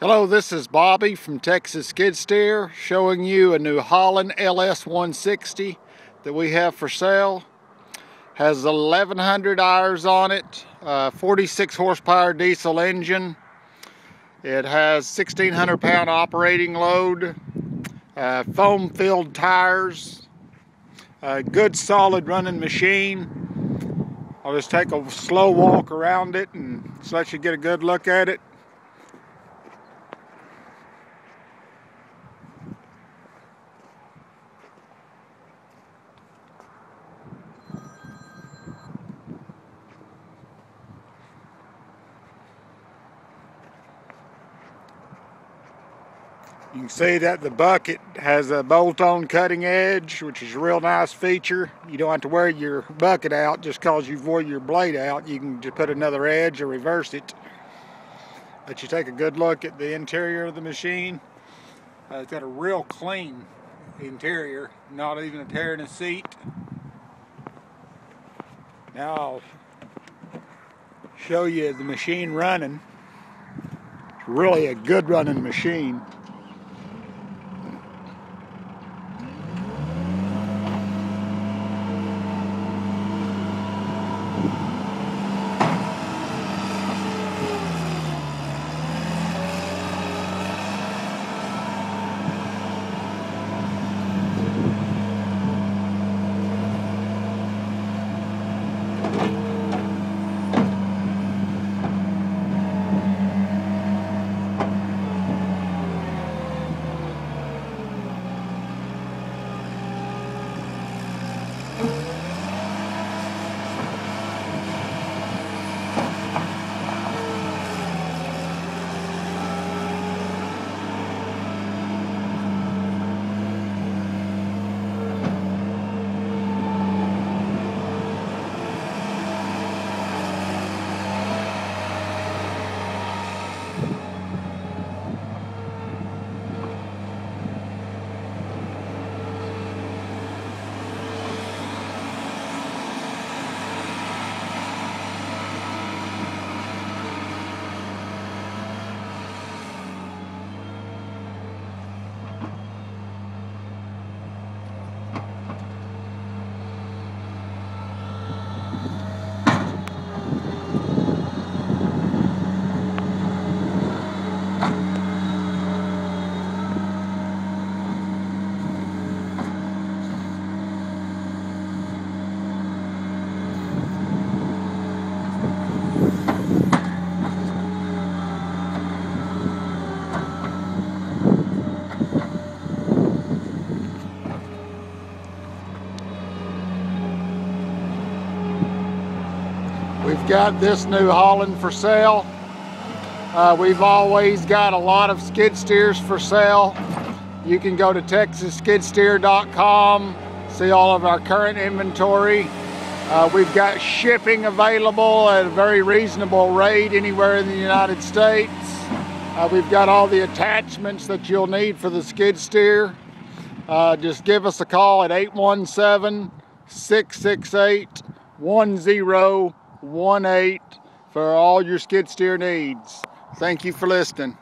Hello, this is Bobby from Texas Skid Steer showing you a new Holland LS 160 that we have for sale. Has 1,100 hours on it, 46 horsepower diesel engine. It has 1,600 pound operating load, foam filled tires, a good solid running machine. I'll just take a slow walk around it and just let you get a good look at it. You can see that the bucket has a bolt-on cutting edge, which is a real nice feature. You don't have to wear your bucket out just because you've wore your blade out. You can just put another edge or reverse it. Let you take a good look at the interior of the machine. It's got a real clean interior, not even a tear in the seat. Now I'll show you the machine running. It's really a good running machine. We've got this new Holland for sale. We've always got a lot of skid steers for sale. You can go to texasskidsteer.com, see all of our current inventory. We've got shipping available at a very reasonable rate anywhere in the United States. We've got all the attachments that you'll need for the skid steer. Just give us a call at 817-668-1018 for all your skid steer needs. Thank you for listening.